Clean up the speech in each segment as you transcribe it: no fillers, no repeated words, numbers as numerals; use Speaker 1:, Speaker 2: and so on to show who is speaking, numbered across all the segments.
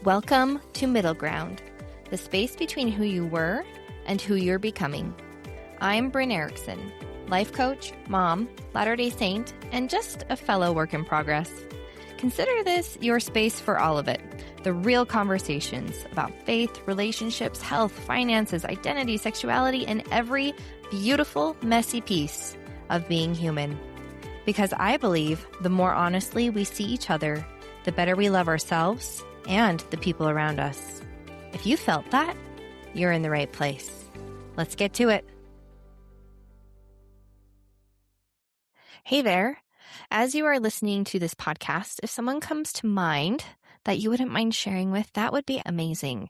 Speaker 1: Welcome to Middle Ground, the space between who you were and who you're becoming. I'm Bryn Erickson, life coach, mom, Latter-day Saint, and just a fellow work in progress. Consider this your space for all of it. The real conversations about faith, relationships, health, finances, identity, sexuality, and every beautiful, messy piece of being human. Because I believe the more honestly we see each other, the better we love ourselves and the people around us. If you felt that, you're in the right place. Let's get to it. Hey there. As you are listening to this podcast, if someone comes to mind that you wouldn't mind sharing with, that would be amazing.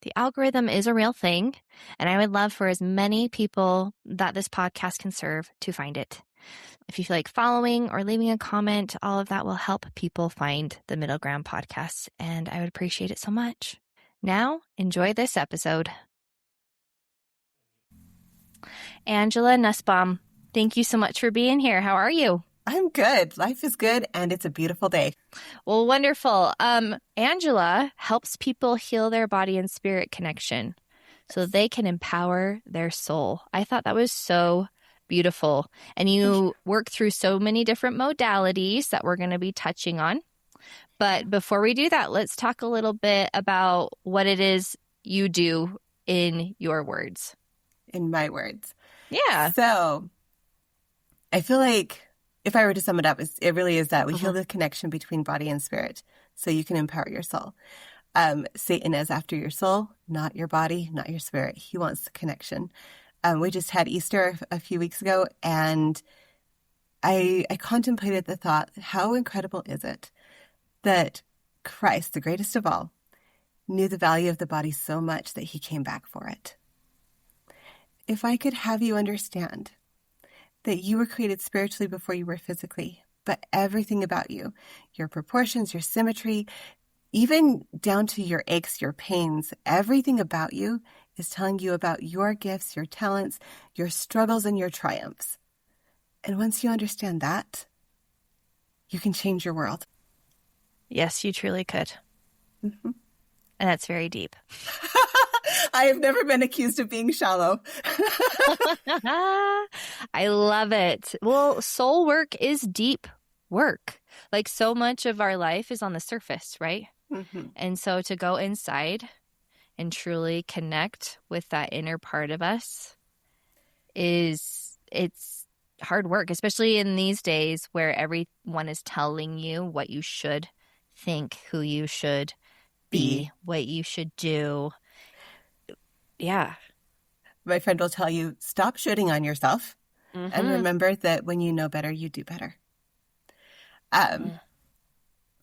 Speaker 1: The algorithm is a real thing, and I would love for as many people that this podcast can serve to find it. If you feel like following or leaving a comment, all of that will help people find the Middle Ground podcast, and I would appreciate it so much. Now, enjoy this episode. Angela Nusbaum, thank you so much for being here. How are you?
Speaker 2: I'm good. Life is good, and it's a beautiful day.
Speaker 1: Well, wonderful. Angela helps people heal their body and spirit connection so they can empower their soul. I thought that was so beautiful. And you work through so many different modalities that we're going to be touching on. But before we do that, let's talk a little bit about what it is you do in your words.
Speaker 2: In my words.
Speaker 1: Yeah.
Speaker 2: So I feel like if I were to sum it up, it really is that we heal the connection between body and spirit so you can empower your soul. Satan is after your soul, not your body, not your spirit. He wants the connection. We just had Easter a few weeks ago, and I contemplated the thought, how incredible is it that Christ, the greatest of all, knew the value of the body so much that he came back for it. If I could have you understand that you were created spiritually before you were physically, but everything about you, your proportions, your symmetry, even down to your aches, your pains, everything about you is telling you about your gifts, your talents, your struggles, and your triumphs. And once you understand that, you can change your world.
Speaker 1: Yes, you truly could.
Speaker 2: Mm-hmm.
Speaker 1: And that's very deep.
Speaker 2: I have never been accused of being shallow.
Speaker 1: I love it. Well, soul work is deep work. Like so much of our life is on the surface, right?
Speaker 2: Mm-hmm.
Speaker 1: And so to go inside and truly connect with that inner part of us it's hard work, especially in these days where everyone is telling you what you should think, who you should be, what you should do. Yeah.
Speaker 2: My friend will tell you, stop shooting on yourself and remember that when you know better, you do better.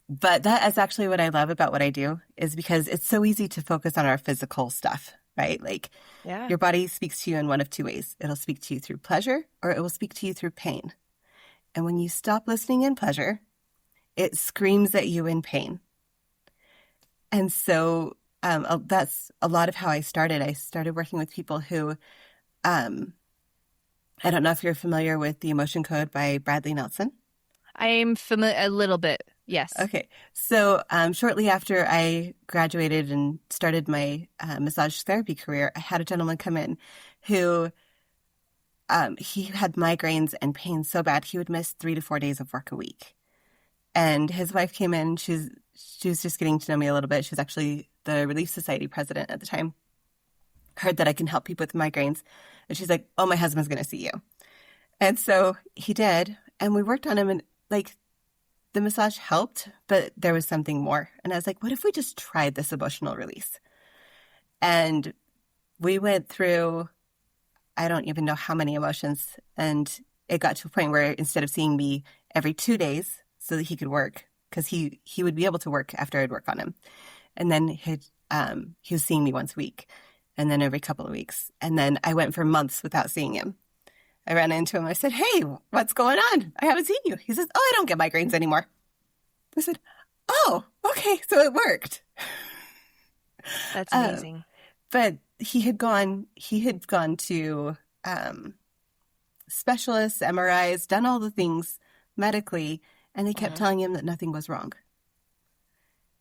Speaker 2: But that is actually what I love about what I do, is because it's so easy to focus on our physical stuff, right? Like your body speaks to you in one of two ways. It'll speak to you through pleasure, or it will speak to you through pain. And when you stop listening in pleasure, it screams at you in pain. And so that's a lot of how I started. I started working with people who, I don't know if you're familiar with The Emotion Code by Bradley Nelson.
Speaker 1: I'm familiar a little bit. Yes.
Speaker 2: Okay. So shortly after I graduated and started my massage therapy career, I had a gentleman come in who he had migraines and pain so bad he would miss 3 to 4 days of work a week. And his wife came in. She was just getting to know me a little bit. She was actually the Relief Society president at the time. Heard that I can help people with migraines. And she's like, oh, my husband's going to see you. And so he did. And we worked on him, and like the massage helped, but there was something more. And I was like, what if we just tried this emotional release? And we went through, I don't even know how many emotions. And it got to a point where instead of seeing me every 2 days so that he could work, because he would be able to work after I'd work on him. And then he was seeing me once a week, and then every couple of weeks. And then I went for months without seeing him. I ran into him. I said, hey, what's going on? I haven't seen you. He says, oh, I don't get migraines anymore. I said, oh, okay. So it worked.
Speaker 1: That's amazing.
Speaker 2: But he had gone to specialists, MRIs, done all the things medically, and they kept telling him that nothing was wrong.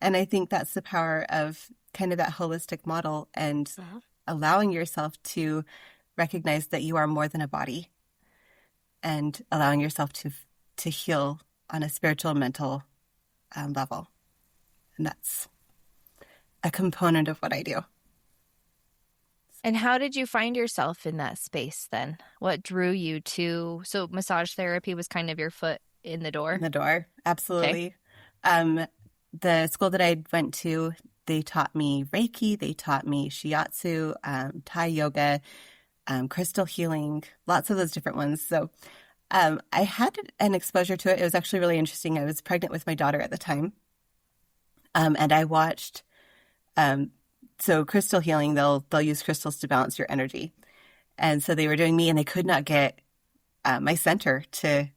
Speaker 2: And I think that's the power of kind of that holistic model and allowing yourself to recognize that you are more than a body and allowing yourself to heal on a spiritual, mental level. And that's a component of what I do.
Speaker 1: And how did you find yourself in that space then? What drew you to, so massage therapy was kind of your foot in the door?
Speaker 2: In the door, absolutely. Okay. The school that I went to, they taught me Reiki, they taught me shiatsu, Thai yoga, crystal healing, lots of those different ones. So I had an exposure to it. It was actually really interesting. I was pregnant with my daughter at the time. And I watched, so crystal healing, they'll use crystals to balance your energy. And so they were doing me and they could not get my center to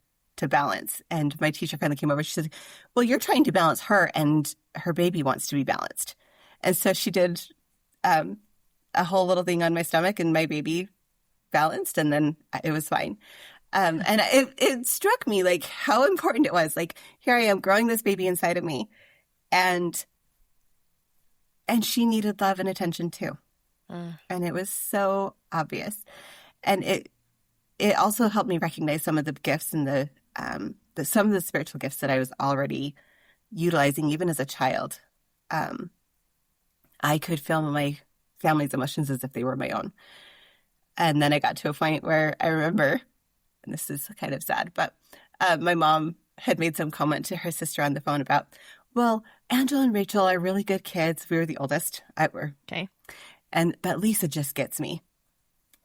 Speaker 2: balance. And my teacher finally came over. She said, well, you're trying to balance her and her baby wants to be balanced. And so she did a whole little thing on my stomach and my baby balanced and then it was fine. And it struck me like how important it was. Like here I am growing this baby inside of me and she needed love and attention too. And it was so obvious. And it also helped me recognize some of the gifts and some of the spiritual gifts that I was already utilizing even as a child. I could feel my family's emotions as if they were my own. And then I got to a point where I remember, and this is kind of sad, but my mom had made some comment to her sister on the phone about, well, Angela and Rachel are really good kids. We were the oldest.
Speaker 1: Okay.
Speaker 2: But Lisa just gets me.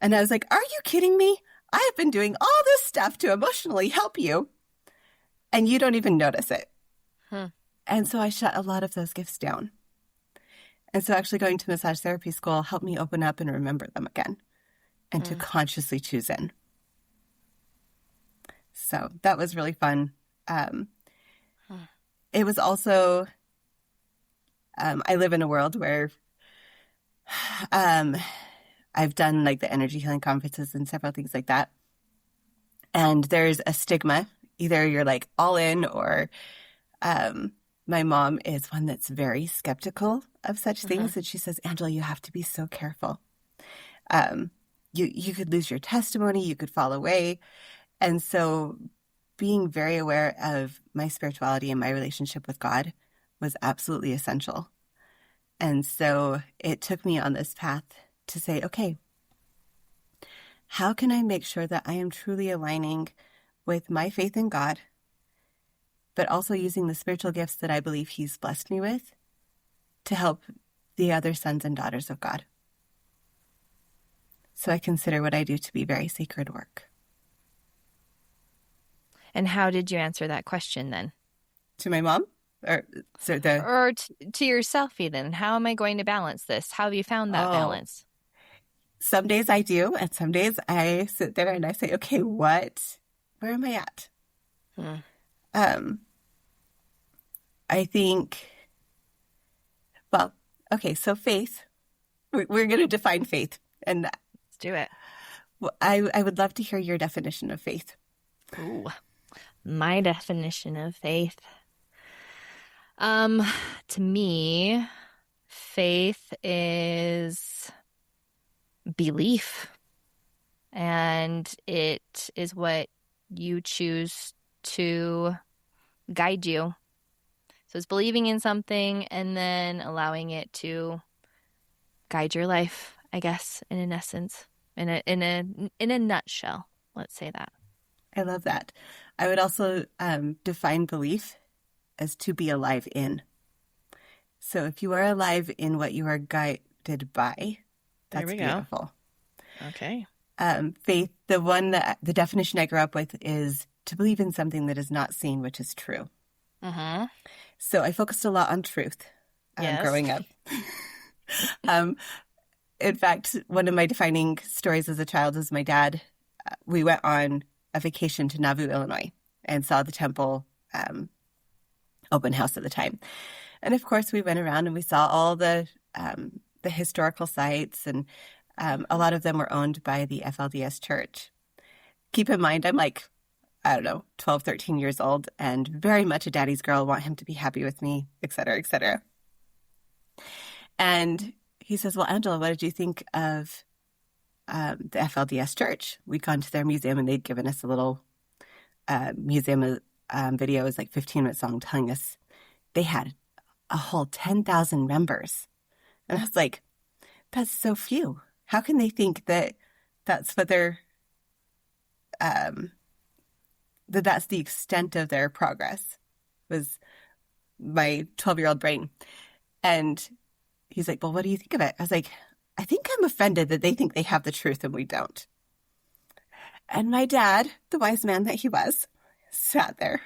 Speaker 2: And I was like, are you kidding me? I have been doing all this stuff to emotionally help you, and you don't even notice it. And so I shut a lot of those gifts down. And so actually going to massage therapy school helped me open up and remember them again and to consciously choose in. So that was really fun. It was also, I live in a world where I've done like the energy healing conferences and several things like that. And there's a stigma. Either you're like all in or my mom is one that's very skeptical of such things. And she says, Angela, you have to be so careful. You could lose your testimony. You could fall away. And so being very aware of my spirituality and my relationship with God was absolutely essential. And so it took me on this path to say, okay, how can I make sure that I am truly aligning with my faith in God, but also using the spiritual gifts that I believe He's blessed me with to help the other sons and daughters of God? So I consider what I do to be very sacred work.
Speaker 1: And how did you answer that question then?
Speaker 2: To my mom? Or
Speaker 1: to yourself even? How am I going to balance this? How have you found that balance?
Speaker 2: Some days I do, and some days I sit there and I say, okay, where am I at? I think, well, okay, so faith, we're going to define faith. And
Speaker 1: let's do it.
Speaker 2: I would love to hear your definition of faith.
Speaker 1: Ooh, my definition of faith. To me, faith is belief, and it is what you choose to guide you. So it's believing in something and then allowing it to guide your life, I guess, in an essence, in a nutshell. Let's say that.
Speaker 2: I love that. I would also define belief as to be alive in. So if you are alive in what you are guided by, that's beautiful.
Speaker 1: Okay.
Speaker 2: Faith, the definition I grew up with is to believe in something that is not seen, which is true. So I focused a lot on truth growing up. In fact, one of my defining stories as a child was my dad. We went on a vacation to Nauvoo, Illinois, and saw the temple open house at the time. And of course, we went around and we saw all the historical sites, and a lot of them were owned by the FLDS Church. Keep in mind, I'm like, I don't know, 12, 13 years old, and very much a daddy's girl, want him to be happy with me, et cetera, et cetera. And he says, well, Angela, what did you think of the FLDS church? We'd gone to their museum and they'd given us a little museum video. It was like 15 minutes long, telling us they had a whole 10,000 members. And I was like, that's so few. How can they think that that's what they're, that's the extent of their progress? Was my 12-year-old brain. And he's like, well, what do you think of it? I was like, I think I'm offended that they think they have the truth and we don't. And my dad, the wise man that he was, sat there.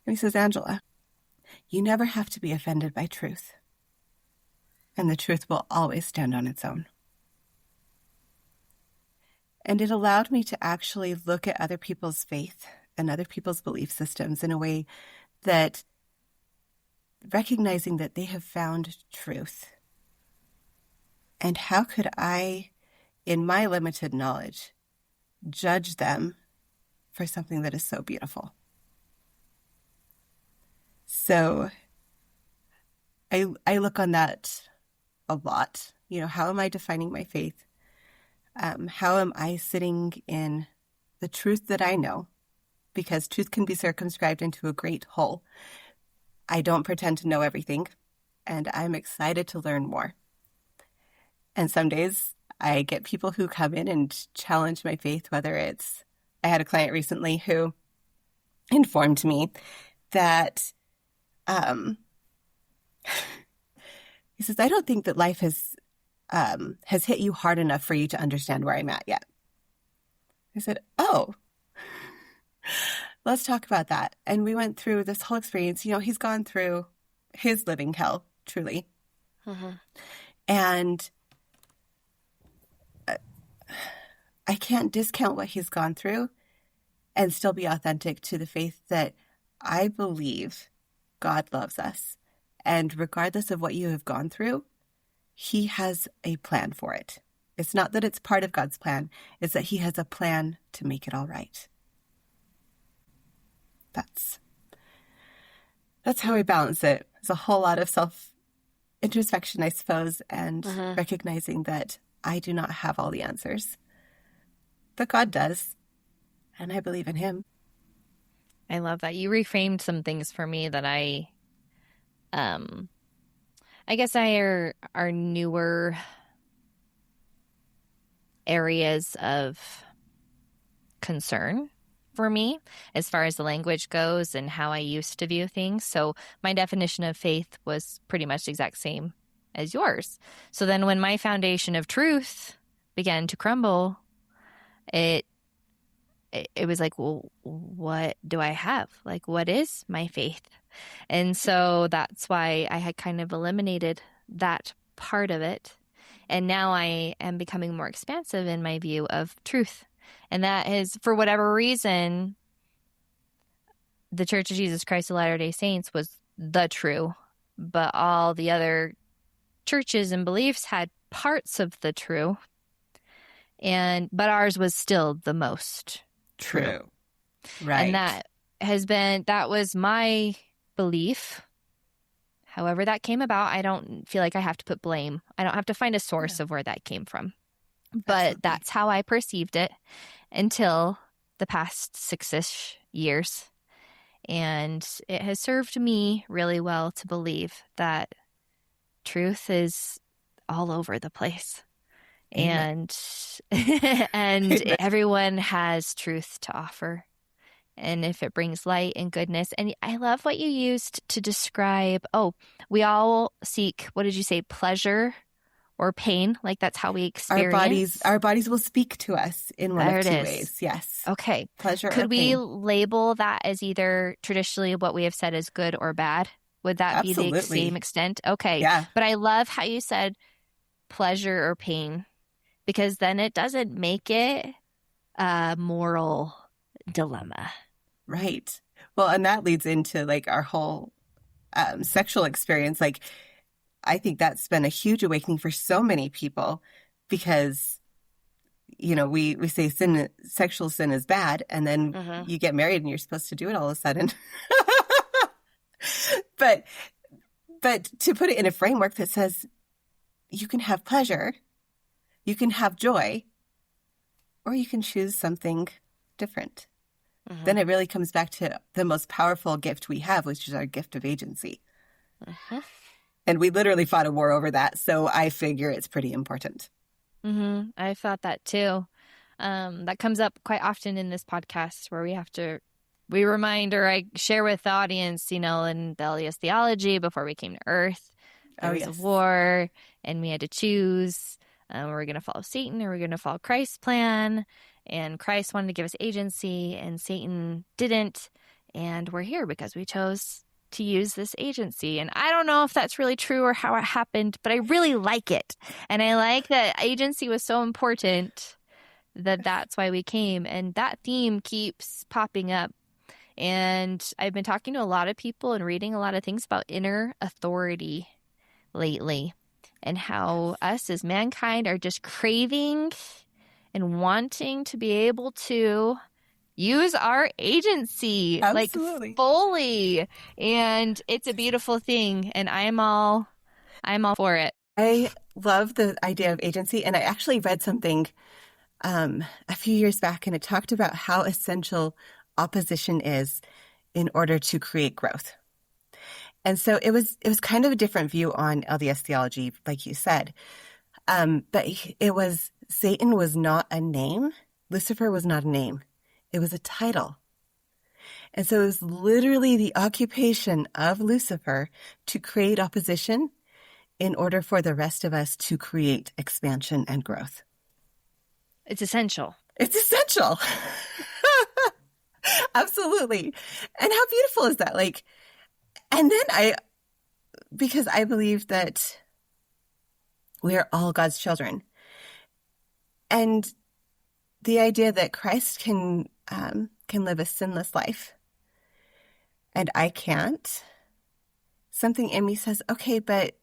Speaker 2: And he says, Angela, you never have to be offended by truth. And the truth will always stand on its own. And it allowed me to actually look at other people's faith and other people's belief systems in a way that recognizing that they have found truth. And how could I, in my limited knowledge, judge them for something that is so beautiful? So I look on that a lot. You know, how am I defining my faith? How am I sitting in the truth that I know? Because truth can be circumscribed into a great whole. I don't pretend to know everything, and I'm excited to learn more. And some days I get people who come in and challenge my faith, whether it's, I had a client recently who informed me that he says, I don't think that life has hit you hard enough for you to understand where I'm at yet. I said, oh, let's talk about that. And we went through this whole experience. You know, he's gone through his living hell, truly. Mm-hmm. And I can't discount what he's gone through and still be authentic to the faith that I believe God loves us. And regardless of what you have gone through, he has a plan for it. It's not that it's part of God's plan. It's that he has a plan to make it all right. That's how I balance it. It's a whole lot of self-introspection, I suppose, and recognizing that I do not have all the answers. But God does, and I believe in him.
Speaker 1: I love that. You reframed some things for me that I guess are newer areas of concern for me as far as the language goes and how I used to view things. So my definition of faith was pretty much the exact same as yours. So then when my foundation of truth began to crumble, it was like, well, what do I have? Like, what is my faith? And so that's why I had kind of eliminated that part of it. And now I am becoming more expansive in my view of truth. And that is, for whatever reason, the Church of Jesus Christ of Latter-day Saints was the true, but all the other churches and beliefs had parts of the true, but ours was still the most true.
Speaker 2: Right.
Speaker 1: And that was my belief. However that came about, I don't feel like I have to put blame. I don't have to find a source of where that came from. But Absolutely. That's how I perceived it until the past 6-ish years. And it has served me really well to believe that truth is all over the place. Amen. And Amen. Everyone has truth to offer. And if it brings light and goodness. And I love what you used to describe, we all seek, what did you say, pleasure or pain? Like that's how we experience.
Speaker 2: Our bodies will speak to us in one of two ways. Yes.
Speaker 1: Okay.
Speaker 2: Pleasure or pain.
Speaker 1: Could we label that as either traditionally what we have said is good or bad? Would that
Speaker 2: Absolutely.
Speaker 1: be the same extent? Okay.
Speaker 2: Yeah.
Speaker 1: But I love how you said pleasure or pain, because then it doesn't make it a moral dilemma.
Speaker 2: Right. Well, and that leads into like our whole sexual experience. Like, I think that's been a huge awakening for so many people because, you know, we say sexual sin is bad, and then you get married and you're supposed to do it all of a sudden. But But to put it in a framework that says you can have pleasure, you can have joy, or you can choose something different.
Speaker 1: Mm-hmm.
Speaker 2: Then it really comes back to the most powerful gift we have, which is our gift of agency.
Speaker 1: Mm-hmm.
Speaker 2: And we literally fought a war over that. So I figure it's pretty important.
Speaker 1: Mm-hmm. I thought that too. That comes up quite often in this podcast where we remind, or I share with the audience, in the LDS theology, before we came to Earth, there was a war and we had to choose, we're going to follow Satan or we're going to follow Christ's plan. And Christ wanted to give us agency and Satan didn't. And we're here because we chose to use this agency. And I don't know if that's really true or how it happened, but I really like it. And I like that agency was so important that that's why we came. And that theme keeps popping up. And I've been talking to a lot of people and reading a lot of things about inner authority lately and how us as mankind are just craving and wanting to be able to use our agency
Speaker 2: Absolutely.
Speaker 1: like fully. And it's a beautiful thing. And I'm all for it.
Speaker 2: I love the idea of agency. And I actually read something a few years back, and it talked about how essential opposition is in order to create growth. And so it was kind of a different view on LDS theology, like you said. But it was, Satan was not a name. Lucifer was not a name. It was a title. And so it was literally the occupation of Lucifer to create opposition in order for the rest of us to create expansion and growth.
Speaker 1: It's essential.
Speaker 2: It's essential. Absolutely. And how beautiful is that? And then because I believe that we are all God's children. And the idea that Christ can live a sinless life and I can't, something in me says, okay, but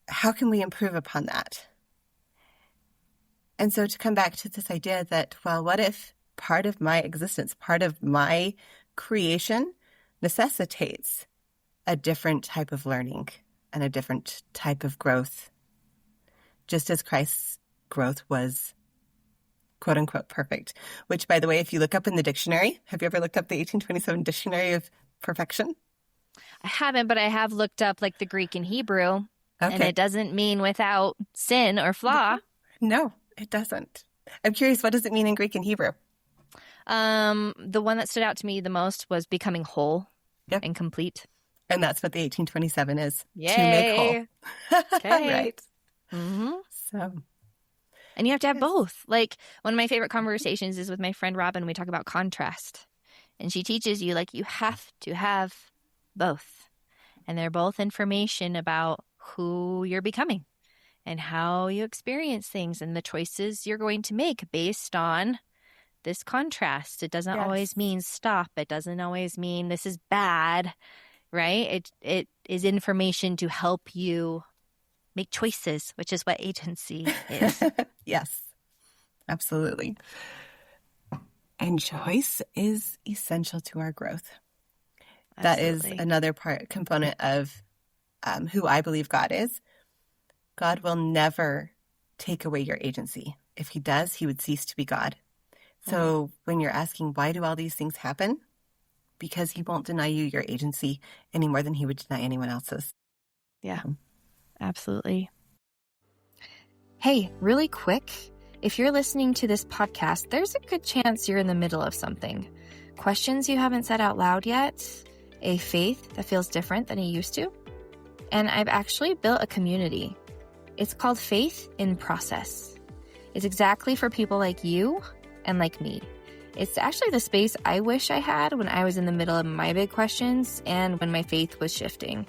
Speaker 2: how can we improve upon that? And so to come back to this idea that, well, what if part of my existence, part of my creation necessitates a different type of learning and a different type of growth, just as Christ's growth was quote unquote perfect, which, by the way, if you look up in the dictionary, have you ever looked up the 1827 dictionary of perfection?
Speaker 1: I haven't, but I have looked up the Greek and Hebrew, and it doesn't mean without sin or flaw.
Speaker 2: No, it doesn't. I'm curious, what does it mean in Greek and Hebrew?
Speaker 1: The one that stood out to me the most was becoming whole and complete.
Speaker 2: And that's what the 1827 is.
Speaker 1: Yay.
Speaker 2: To make whole.
Speaker 1: Okay.
Speaker 2: Right.
Speaker 1: Mm-hmm.
Speaker 2: So.
Speaker 1: And you have to have both. One of my favorite conversations is with my friend Robin. We talk about contrast. And she teaches you, you have to have both. And they're both information about who you're becoming and how you experience things and the choices you're going to make based on this contrast. It doesn't always mean stop. It doesn't always mean this is bad, right? It is information to help you make choices, which is what agency is.
Speaker 2: Yes, absolutely. And choice is essential to our growth. Absolutely. That is another component of who I believe God is. God will never take away your agency. If he does, he would cease to be God. So when you're asking, why do all these things happen? Because he won't deny you your agency any more than he would deny anyone else's.
Speaker 1: Yeah, absolutely. Hey, really quick, if you're listening to this podcast, there's a good chance you're in the middle of something. Questions you haven't said out loud yet, a faith that feels different than you used to. And I've actually built a community. It's called Faith in Process. It's exactly for people like you and like me. It's actually the space I wish I had when I was in the middle of my big questions and when my faith was shifting.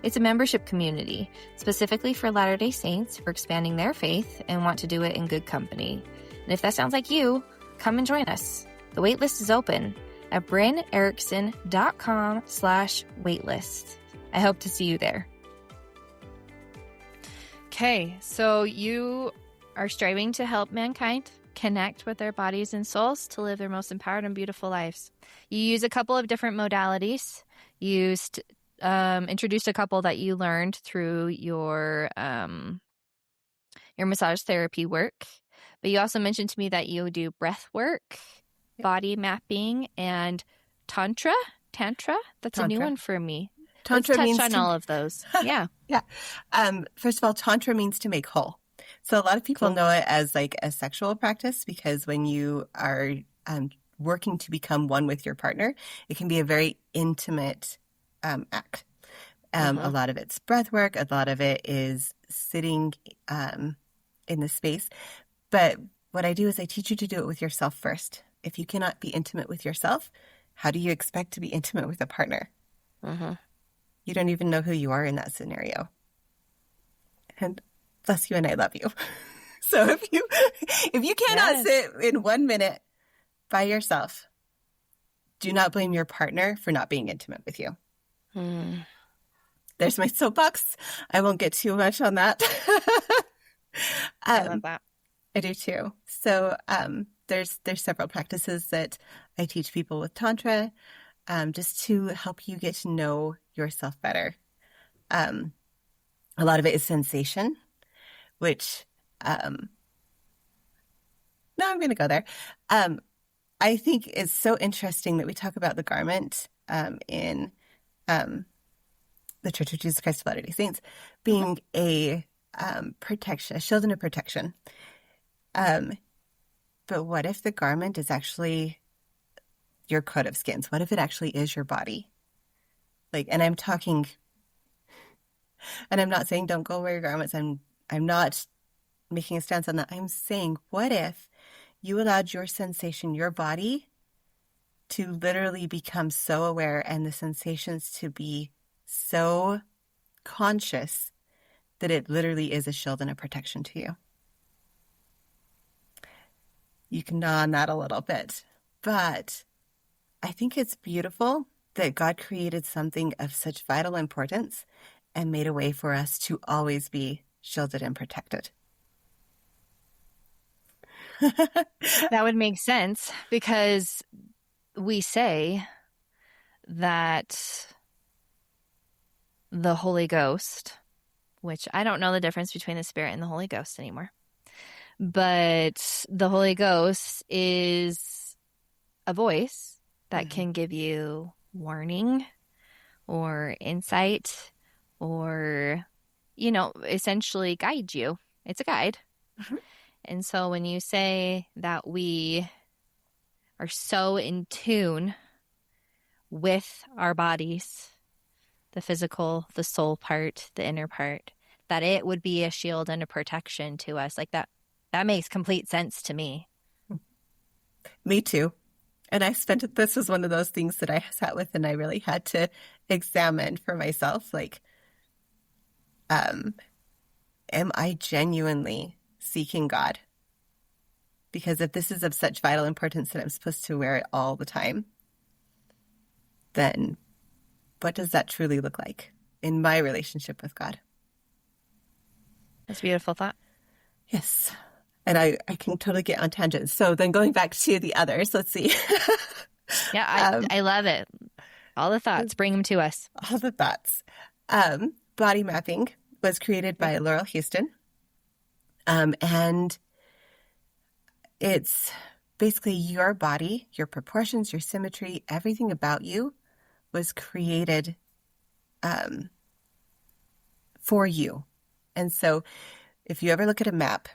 Speaker 1: It's a membership community, specifically for Latter-day Saints who are expanding their faith and want to do it in good company. And if that sounds like you, come and join us. The waitlist is open at brynerickson.com/waitlist. I hope to see you there. Okay, so you are striving to help mankind connect with their bodies and souls to live their most empowered and beautiful lives. You use a couple of different modalities. You used introduced a couple that you learned through your massage therapy work, but you also mentioned to me that you do breath work, body mapping, and tantra. That's a new one for me.
Speaker 2: Tantra
Speaker 1: Let's touch
Speaker 2: means
Speaker 1: on all of those. Yeah.
Speaker 2: Yeah. First of all, tantra means to make whole. So a lot of people know it as like a sexual practice, because when you are working to become one with your partner, it can be a very intimate act. A lot of it's breath work. A lot of it is sitting in the space. But what I do is I teach you to do it with yourself first. If you cannot be intimate with yourself, how do you expect to be intimate with a partner? You don't even know who you are in that scenario. And bless you and I love you. So if you cannot sit in 1 minute by yourself, do not blame your partner for not being intimate with you. There's my soapbox. I won't get too much on that.
Speaker 1: I love that.
Speaker 2: I do too. So there's several practices that I teach people with Tantra, just to help you get to know yourself better. A lot of it is sensation, which no, I'm going to go there. I think it's so interesting that we talk about the garment in the Church of Jesus Christ of Latter-day Saints being a protection, a shield and a protection. But what if the garment is actually your coat of skins? What if it actually is your body? Like, and I'm talking, and I'm not saying don't go wear your garments. I'm not making a stance on that. I'm saying, what if you allowed your sensation, your body, to literally become so aware and the sensations to be so conscious that it literally is a shield and a protection to you? You can gnaw on that a little bit, but I think it's beautiful that God created something of such vital importance and made a way for us to always be shielded and protected.
Speaker 1: That would make sense, because we say that the Holy Ghost, which I don't know the difference between the Spirit and the Holy Ghost anymore, but the Holy Ghost is a voice that can give you warning or insight or, essentially guide you. It's a guide. And so when you say that we are so in tune with our bodies, the physical, the soul part, the inner part, that it would be a shield and a protection to us, like that makes complete sense to me.
Speaker 2: Me too. And this was one of those things that I sat with and I really had to examine for myself. Like, am I genuinely seeking God? Because if this is of such vital importance that I'm supposed to wear it all the time, then what does that truly look like in my relationship with God?
Speaker 1: That's a beautiful thought.
Speaker 2: Yes. And I can totally get on tangents. So then going back to the others, let's see.
Speaker 1: Yeah, I love it. All the thoughts, bring them to us.
Speaker 2: All the thoughts. Body mapping was created by Laurel Houston. And it's basically your body, your proportions, your symmetry, everything about you was created for you. And so if you ever look at a map,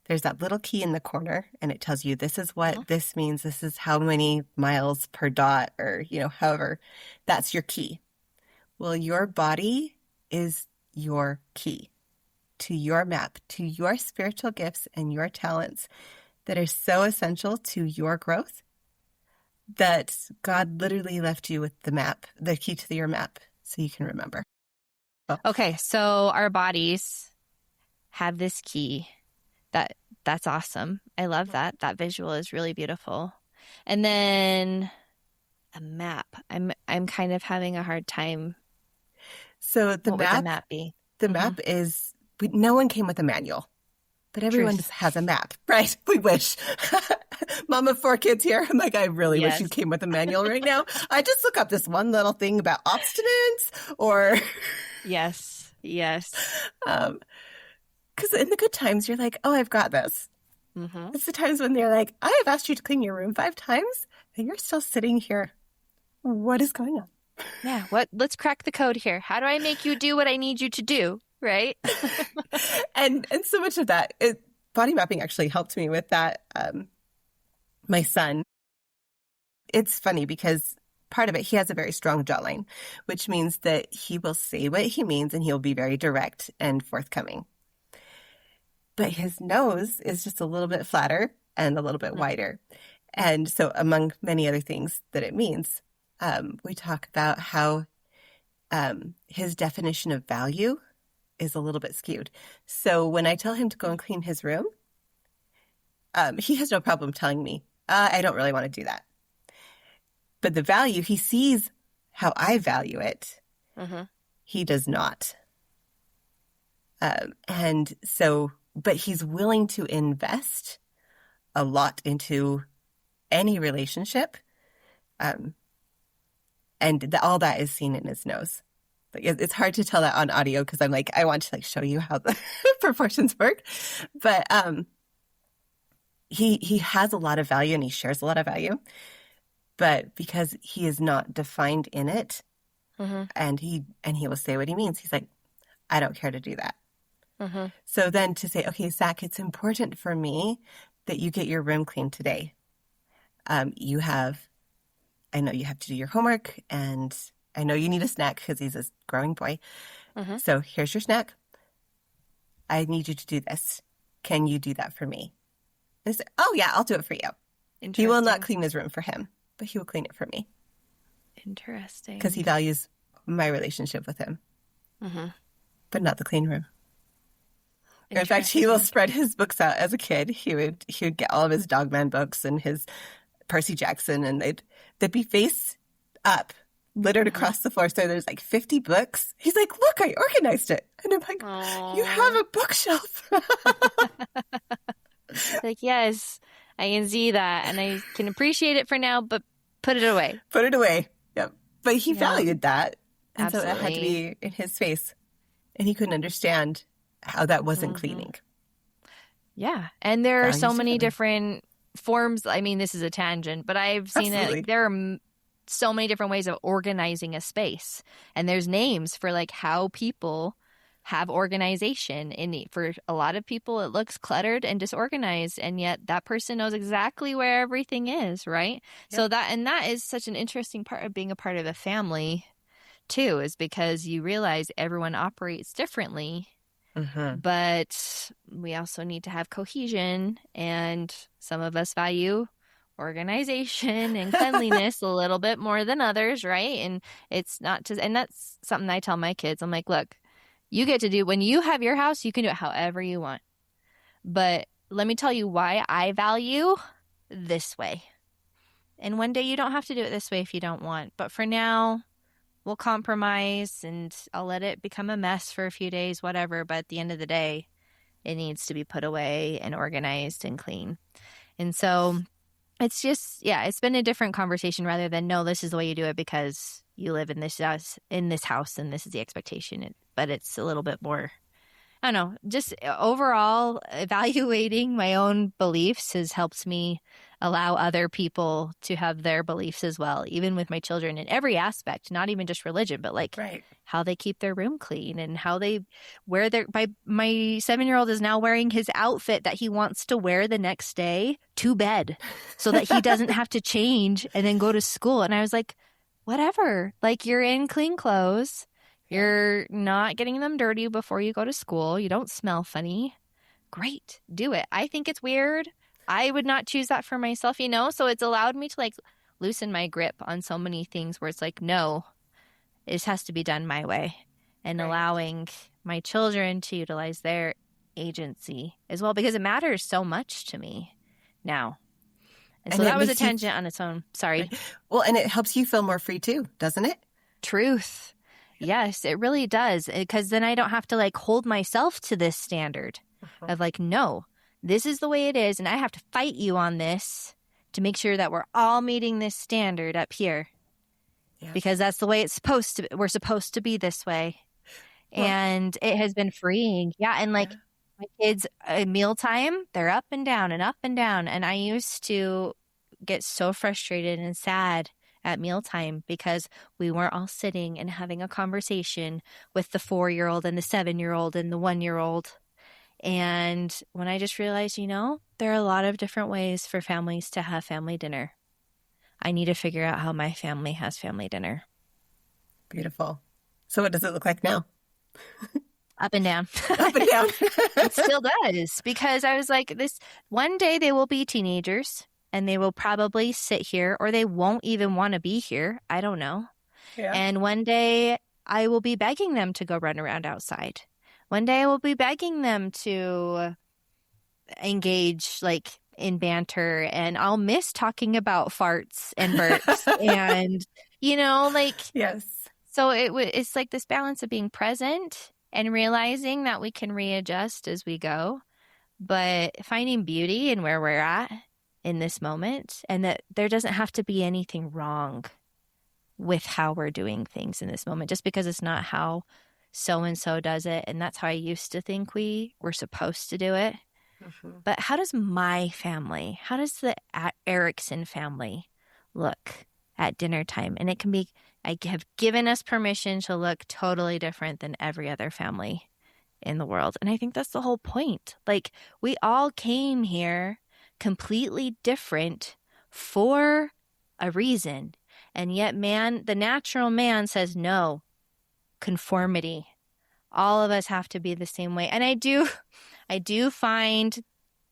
Speaker 2: there's that little key in the corner and it tells you this is what this means. This is how many miles per dot, or, however, that's your key. Well, your body is your key to your map, to your spiritual gifts and your talents that are so essential to your growth, that God literally left you with the map, the key to your map, so you can remember.
Speaker 1: Okay, so our bodies have this key. That's awesome. I love that. That visual is really beautiful. And then a map. I'm kind of having a hard time.
Speaker 2: So
Speaker 1: What would the map be?
Speaker 2: The map is, no one came with a manual. But everyone
Speaker 1: Truth.
Speaker 2: has a map, right? We wish. Mom of 4 kids here. I'm like, I really wish you came with a manual right now. I just look up this one little thing about abstinence or...
Speaker 1: Yes.
Speaker 2: Because in the good times, you're like, oh, I've got this.
Speaker 1: Mm-hmm.
Speaker 2: It's the times when they're like, I have asked you to clean your room 5 times, and you're still sitting here. What is going on?
Speaker 1: Yeah. Let's crack the code here. How do I make you do what I need you to do? Right.
Speaker 2: and so much of that, body mapping actually helped me with that. My son, it's funny because part of it, he has a very strong jawline, which means that he will say what he means and he'll be very direct and forthcoming. But his nose is just a little bit flatter and a little bit wider. And so among many other things that it means, we talk about how his definition of value is a little bit skewed. So when I tell him to go and clean his room, he has no problem telling me, I don't really want to do that. But the value, he sees how I value it. Mm-hmm. He does not. And so, but he's willing to invest a lot into any relationship. And all that is seen in his nose. Like, it's hard to tell that on audio because I'm like, I want to show you how the proportions work. But he has a lot of value and he shares a lot of value. But because he is not defined in it, mm-hmm. and he will say what he means, he's like, I don't care to do that. Mm-hmm. So then to say, okay, Zach, it's important for me that you get your room cleaned today. I know you have to do your homework, and I know you need a snack because he's a growing boy. Mm-hmm. So here's your snack. I need you to do this. Can you do that for me? And I said, oh, yeah, I'll do it for you. He will not clean his room for him, but he will clean it for me.
Speaker 1: Interesting.
Speaker 2: Because he values my relationship with him, mm-hmm. but not the clean room. In fact, he will spread his books out as a kid. He would get all of his Dogman books and his Percy Jackson, and they'd be face up, littered across the floor. So there's 50 books. He's like, look, I organized it. And I'm like, aww. You have a bookshelf.
Speaker 1: Like, yes, I can see that. And I can appreciate it for now, but put it away.
Speaker 2: Put it away. Yep. But he valued that. And
Speaker 1: Absolutely.
Speaker 2: So it had to be in his face. And he couldn't understand how that wasn't mm-hmm. cleaning.
Speaker 1: Yeah. And there are so many different forms. I mean, this is a tangent, but I've seen
Speaker 2: Absolutely.
Speaker 1: it. There are so many different ways of organizing a space. And there's names for how people have organization. And for a lot of people, it looks cluttered and disorganized. And yet that person knows exactly where everything is, right? Yep. So that is such an interesting part of being a part of a family too, is because you realize everyone operates differently. Mm-hmm. But we also need to have cohesion, and some of us value organization and cleanliness a little bit more than others, right? And it's not just, and that's something I tell my kids. I'm like, look, you get to do, when you have your house, you can do it however you want. But let me tell you why I value this way. And one day you don't have to do it this way if you don't want. But for now, we'll compromise, and I'll let it become a mess for a few days, whatever. But at the end of the day, it needs to be put away and organized and clean. And so it's just, it's been a different conversation rather than, no, this is the way you do it because you live in this house and this is the expectation. But it's a little bit more, I don't know, just overall evaluating my own beliefs has helped me allow other people to have their beliefs as well, even with my children in every aspect, not even just religion, but
Speaker 2: right.
Speaker 1: how they keep their room clean and how they wear my 7-year-old is now wearing his outfit that he wants to wear the next day to bed so that he doesn't have to change and then go to school. And I was like, whatever, you're in clean clothes. You're not getting them dirty before you go to school. You don't smell funny. Great. Do it. I think it's weird. I would not choose that for myself, So it's allowed me to loosen my grip on so many things where it's no, it has to be done my way. And right. allowing my children to utilize their agency as well, because it matters so much to me now. And so that was a tangent on its own. Sorry.
Speaker 2: Right. Well, and it helps you feel more free too, doesn't it?
Speaker 1: Truth. Yes, it really does. Because then I don't have to hold myself to this standard. of like, no, this is the way it is. And I have to fight you on this to make sure that we're all meeting this standard up here. Yeah. Because that's the way it's supposed to be. We're supposed to be this way. Well, and it has been freeing. Yeah. And like my kids at mealtime, they're up and down and up and down. And I used to get so frustrated and sad at mealtime because we weren't all sitting and having a conversation with the 4-year-old and the 7-year-old and the 1-year-old. And when I just realized, you know, there are a lot of different ways for families to have family dinner. I need to figure out how my family has family dinner.
Speaker 2: Beautiful. So what does it look like now?
Speaker 1: Up and down.
Speaker 2: Up and down.
Speaker 1: It still does, because I was like, this one day they will be teenagers and they will probably sit here, or they won't even want to be here. I don't know. Yeah. And one day I will be begging them to go run around outside. One day I will be begging them to engage like in banter, and I'll miss talking about farts and burps and, you know, like, yes. So it's like this balance of being present and realizing that we can readjust as we go, but finding beauty in where we're at in this moment, and that there doesn't have to be anything wrong with how we're doing things in this moment, just because it's not how so-and-so does it. And that's how I used to think we were supposed to do it. Mm-hmm. But how does my family, how does the Erickson family look at dinner time? And it can be, I have given us permission to look totally different than every other family in the world. And I think that's the whole point. Like, we all came here completely different for a reason. And yet the natural man says, no, conformity. All of us have to be the same way. And I do find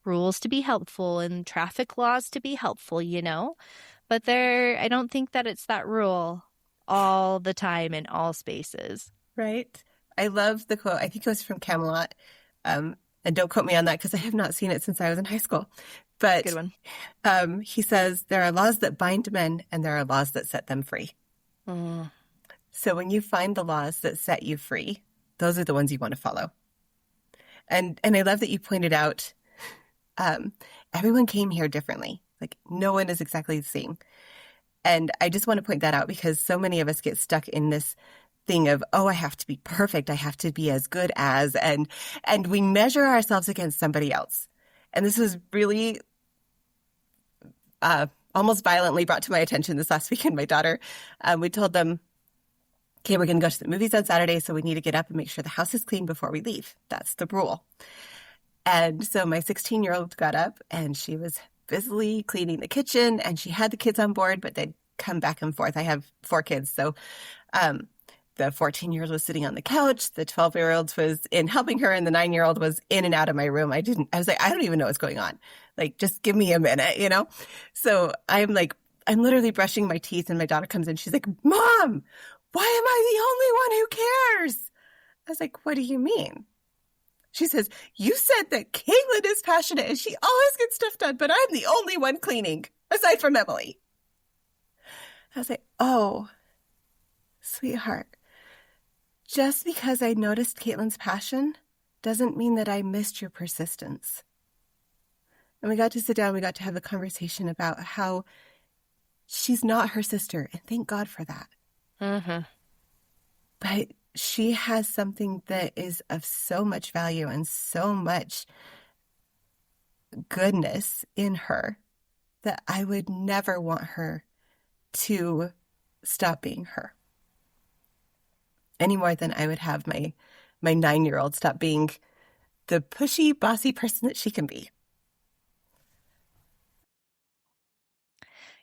Speaker 1: rules to be helpful and traffic laws to be helpful, you know, but I don't think that it's that rule all the time in all spaces. Right.
Speaker 2: I love the quote. I think it was from Camelot. And don't quote me on that because I have not seen it since I was in high school. But good one. He says, there are laws that bind men and there are laws that set them free. Mm. So when you find the laws that set you free, those are the ones you want to follow. And I love that you pointed out everyone came here differently. Like, no one is exactly the same. And I just want to point that out because so many of us get stuck in this thing of, oh, I have to be perfect. I have to be as good as, and we measure ourselves against somebody else. And this was really almost violently brought to my attention this last weekend. My daughter, we told them, okay, we're going to go to the movies on Saturday, so we need to get up and make sure the house is clean before we leave. That's the rule. And so my 16-year-old got up and she was busily cleaning the kitchen, and she had the kids on board, but they'd come back and forth. I have 4 kids. So the 14-year-old was sitting on the couch. The 12-year-old was in helping her, and the 9-year-old was in and out of my room. I was like, I don't even know what's going on. Like, just give me a minute, you know? So I'm literally brushing my teeth, and my daughter comes in. She's like, Mom, why am I the only one who cares? I was like, what do you mean? She says, you said that Caitlin is passionate and she always gets stuff done, but I'm the only one cleaning, aside from Emily. I was like, oh, sweetheart, just because I noticed Caitlin's passion doesn't mean that I missed your persistence. And we got to sit down, we got to have a conversation about how she's not her sister, and thank God for that. Mm-hmm. But she has something that is of so much value and so much goodness in her that I would never want her to stop being her. Any more than I would have my 9-year-old stop being the pushy, bossy person that she can be.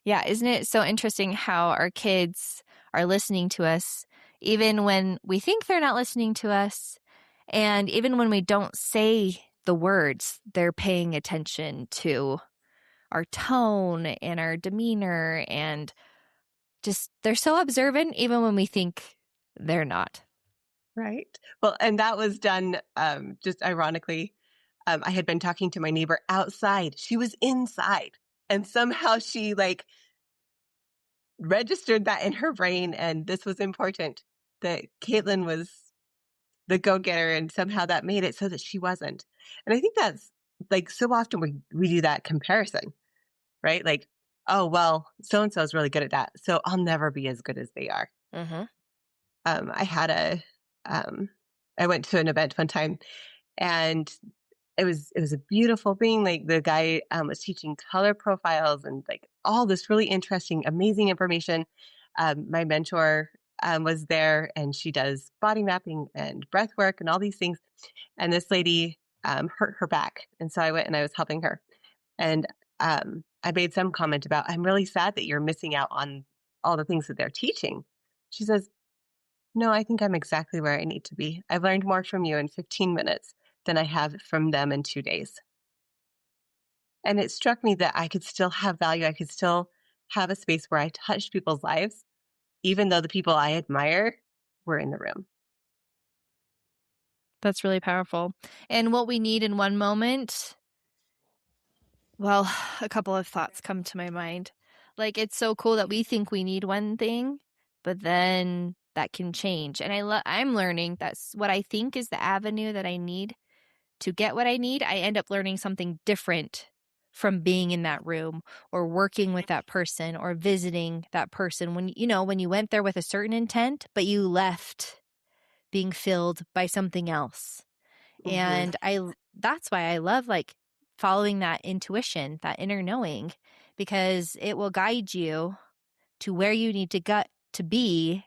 Speaker 1: Yeah, isn't it so interesting how our kids are listening to us even when we think they're not listening to us, and even when we don't say the words, they're paying attention to our tone and our demeanor, and just they're so observant even when we think they're not.
Speaker 2: Right. Well, and that was done just ironically. I had been talking to my neighbor outside. She was inside, and somehow she registered that in her brain, and this was important, that Caitlin was the go-getter, and somehow that made it so that she wasn't. And I think that's like so often we do that comparison, right? Like, oh, well, so-and-so is really good at that, so I'll never be as good as they are.
Speaker 1: Mm-hmm.
Speaker 2: I had I went to an event one time, and it was a beautiful thing. Like the guy was teaching color profiles and like all this really interesting, amazing information. My mentor was there, and she does body mapping and breath work and all these things. And this lady hurt her back, and so I went and I was helping her. And I made some comment about, I'm really sad that you're missing out on all the things that they're teaching. She says, no, I think I'm exactly where I need to be. I've learned more from you in 15 minutes than I have from them in 2 days. And it struck me that I could still have value. I could still have a space where I touched people's lives, even though the people I admire were in the room.
Speaker 1: That's really powerful. And what we need in one moment, well, a couple of thoughts come to my mind. Like, it's so cool that we think we need one thing, but then that can change. And I'm learning that's what I think is the avenue that I need to get what I need. I end up learning something different from being in that room or working with that person or visiting that person. When you went there with a certain intent, but you left being filled by something else.
Speaker 2: Mm-hmm.
Speaker 1: And that's why I love like following that intuition, that inner knowing, because it will guide you to where you need to get to be,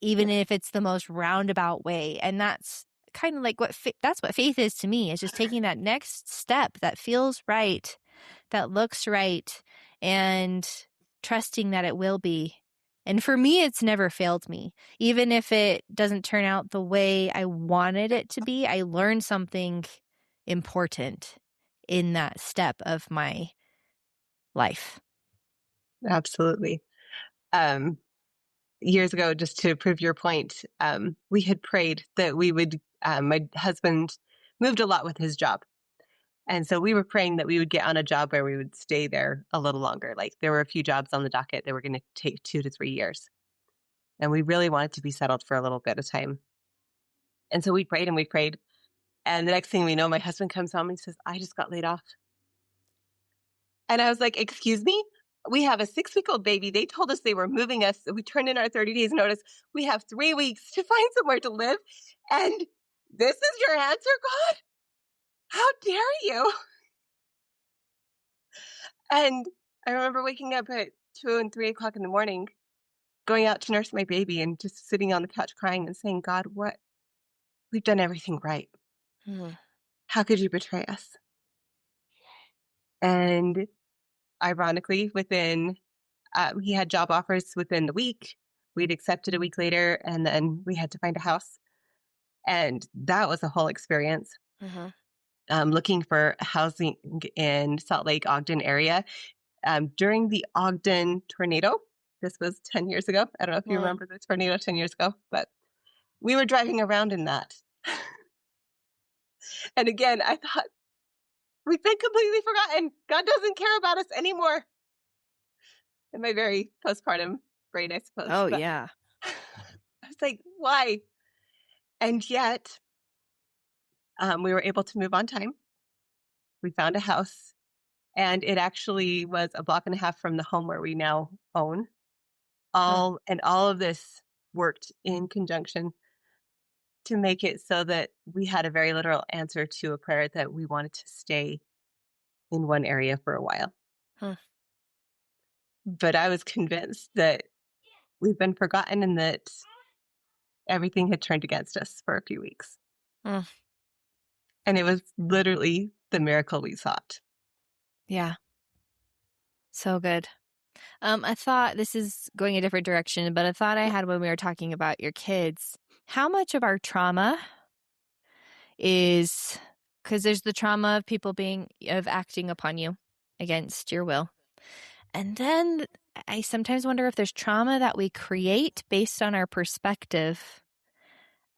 Speaker 1: even if it's the most roundabout way. And that's kind of like that's what faith is to me. It's just taking that next step that feels right, that looks right, and trusting that it will be. And for me, it's never failed me. Even if it doesn't turn out the way I wanted it to be, I learned something important in that step of my life.
Speaker 2: Absolutely. Years ago, just to prove your point, we had prayed that we would, my husband moved a lot with his job. And so we were praying that we would get on a job where we would stay there a little longer. Like there were a few jobs on the docket that were going to take 2 to 3 years. And we really wanted to be settled for a little bit of time. And so we prayed and we prayed. And the next thing we know, my husband comes home and he says, I just got laid off. And I was like, excuse me? We have a 6-week-old baby. They told us they were moving us. We turned in our 30 days notice. We have 3 weeks to find somewhere to live. And this is your answer, God? How dare you? And I remember waking up at 2 and 3 o'clock in the morning, going out to nurse my baby and just sitting on the couch crying and saying, God, what? We've done everything right. How could you betray us? And ironically, he had job offers within the week. We'd accepted a week later, and then we had to find a house. And that was a whole experience. Looking for housing in Salt Lake, Ogden area. During the Ogden tornado, this was 10 years ago. I don't know if you remember the tornado 10 years ago, but we were driving around in that. And again, I thought, we've been completely forgotten. God doesn't care about us anymore. In my very postpartum brain, I suppose.
Speaker 1: Oh,
Speaker 2: but
Speaker 1: yeah.
Speaker 2: I was like, why? And yet, we were able to move on time. We found a house, and it actually was a block and a half from the home where we now own. All of this worked in conjunction to make it so that we had a very literal answer to a prayer that we wanted to stay in one area for a while. But I was convinced that we've been forgotten and that everything had turned against us for a few weeks. And it was literally the miracle we sought.
Speaker 1: Yeah. So good. I thought this is going a different direction, but a thought I had when we were talking about your kids, how much of our trauma is, because there's the trauma of people of acting upon you against your will. And then I sometimes wonder if there's trauma that we create based on our perspective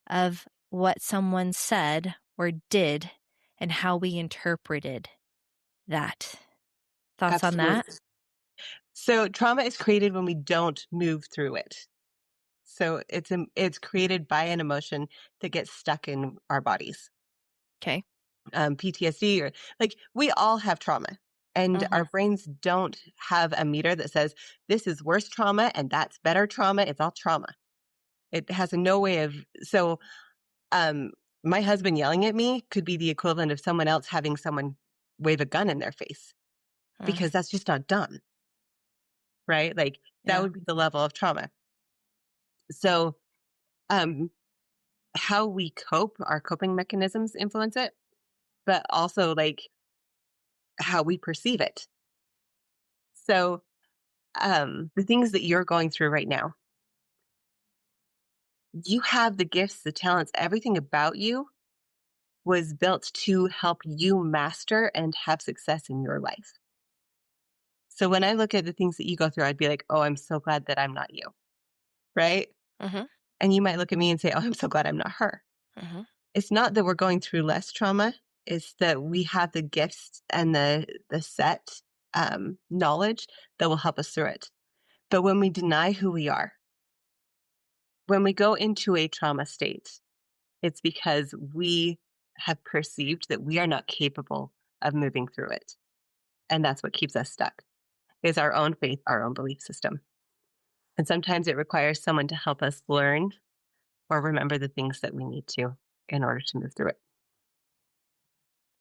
Speaker 1: of what someone said or did and how we interpreted that. Thoughts
Speaker 2: Absolutely.
Speaker 1: on that?
Speaker 2: So trauma is created when we don't move through it. So it's created by an emotion that gets stuck in our bodies.
Speaker 1: Okay.
Speaker 2: PTSD, or like, we all have trauma, and our brains don't have a meter that says this is worse trauma and that's better trauma. It's all trauma. It has no way of, so my husband yelling at me could be the equivalent of someone else having someone wave a gun in their face, because that's just not done. Right? Like, that would be the level of trauma. So, how we cope, our coping mechanisms influence it, but also like how we perceive it. So, the things that you're going through right now, you have the gifts, the talents, everything about you was built to help you master and have success in your life. So when I look at the things that you go through, I'd be like, oh, I'm so glad that I'm not you. Right? And you might look at me and say, oh, I'm so glad I'm not her. It's not that we're going through less trauma. It's that we have the gifts and the set knowledge that will help us through it. But when we deny who we are, when we go into a trauma state, it's because we have perceived that we are not capable of moving through it. And that's what keeps us stuck, is our own faith, our own belief system. And sometimes it requires someone to help us learn or remember the things that we need to in order to move through it.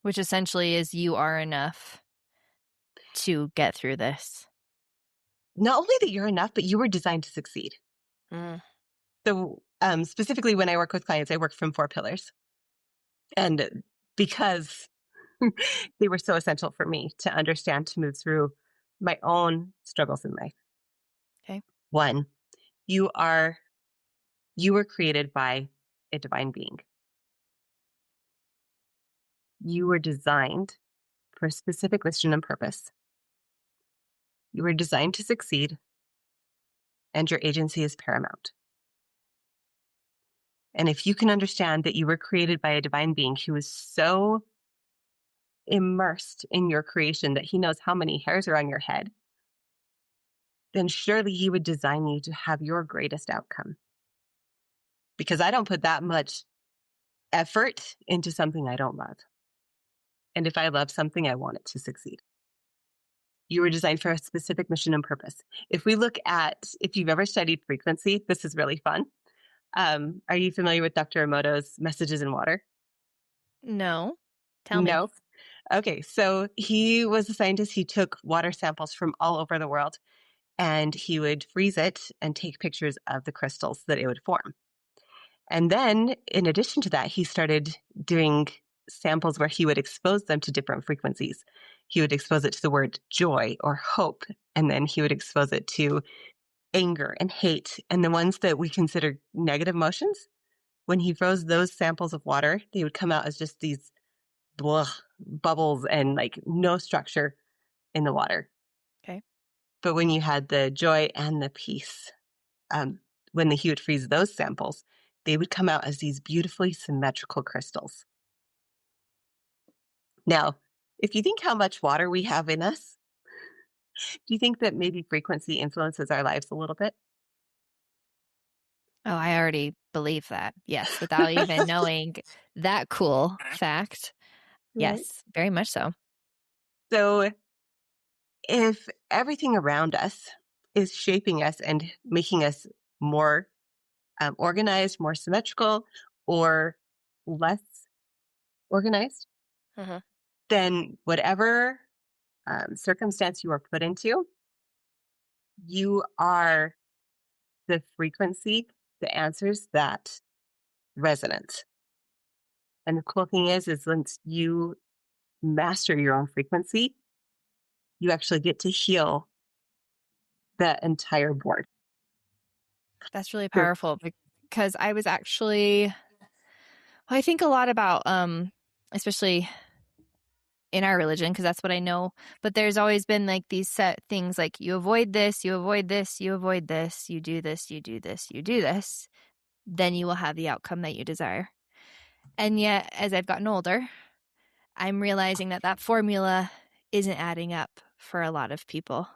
Speaker 1: Which essentially is, you are enough to get through this.
Speaker 2: Not only that you're enough, but you were designed to succeed. So specifically when I work with clients, I work from 4 pillars. And because they were so essential for me to understand, to move through my own struggles in life.
Speaker 1: Okay.
Speaker 2: 1, you were created by a divine being. You were designed for a specific mission and purpose. You were designed to succeed, and your agency is paramount. And if you can understand that you were created by a divine being who is so immersed in your creation that he knows how many hairs are on your head, then surely he would design you to have your greatest outcome. Because I don't put that much effort into something I don't love. And if I love something, I want it to succeed. You were designed for a specific mission and purpose. If you've ever studied frequency, this is really fun. Are you familiar with Dr. Emoto's Messages in Water?
Speaker 1: No. Tell me.
Speaker 2: No. Okay. So he was a scientist. He took water samples from all over the world, and he would freeze it and take pictures of the crystals that it would form. And then in addition to that, he started doing samples where he would expose them to different frequencies. He would expose it to the word joy or hope, and then he would expose it to anger and hate. And the ones that we consider negative emotions, when he froze those samples of water, they would come out as just these bubbles and like no structure in the water.
Speaker 1: Okay.
Speaker 2: But when you had the joy and the peace, when he would freeze those samples, they would come out as these beautifully symmetrical crystals. Now, if you think how much water we have in us, do you think that maybe frequency influences our lives a little bit?
Speaker 1: Oh, I already believe that. Yes, without even knowing that cool fact.
Speaker 2: Right.
Speaker 1: Yes, very much so.
Speaker 2: So if everything around us is shaping us and making us more organized, more symmetrical, or less organized, then whatever circumstance you are put into, you are the frequency that answers that resonance. And the cool thing is once you master your own frequency, you actually get to heal the entire board.
Speaker 1: That's really powerful, because I was actually, I think a lot about, especially in our religion, because that's what I know. But there's always been like these set things, like you avoid this, you avoid this, you avoid this, you do this, you do this, you do this, then you will have the outcome that you desire. And yet, as I've gotten older, I'm realizing that formula isn't adding up for a lot of people.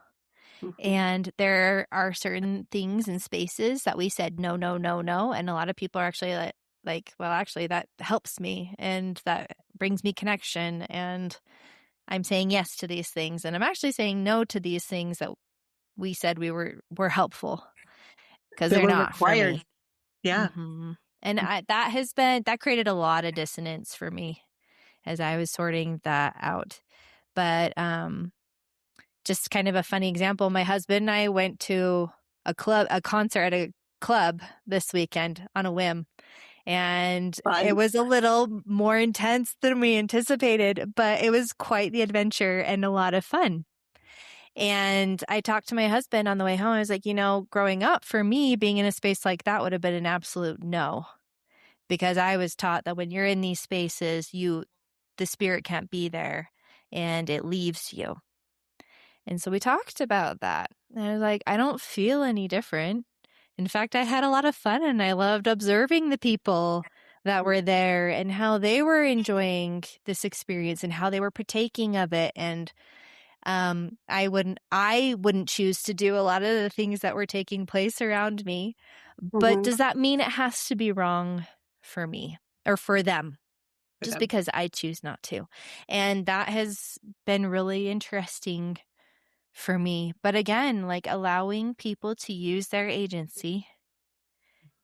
Speaker 1: And there are certain things and spaces that we said, no, no, no, no. And a lot of people are actually like, well, actually, that helps me and that brings me connection. And I'm saying yes to these things. And I'm actually saying no to these things that we said were helpful because
Speaker 2: They
Speaker 1: they're
Speaker 2: were
Speaker 1: not for
Speaker 2: required.
Speaker 1: me.
Speaker 2: Yeah.
Speaker 1: And that created a lot of dissonance for me as I was sorting that out. But just kind of a funny example, my husband and I went to a concert at a club this weekend on a whim. And
Speaker 2: Fun.
Speaker 1: it was a little more intense than we anticipated, but it was quite the adventure and a lot of fun. And I talked to my husband on the way home. I was like, growing up for me, being in a space like that would have been an absolute no, because I was taught that when you're in these spaces, the spirit can't be there and it leaves you. And so we talked about that. And I was like, I don't feel any different. In fact, I had a lot of fun and I loved observing the people that were there and how they were enjoying this experience and how they were partaking of it. And I wouldn't choose to do a lot of the things that were taking place around me. But does that mean it has to be wrong for me or for them? Just because I choose not to. And that has been really interesting for me. But again, like allowing people to use their agency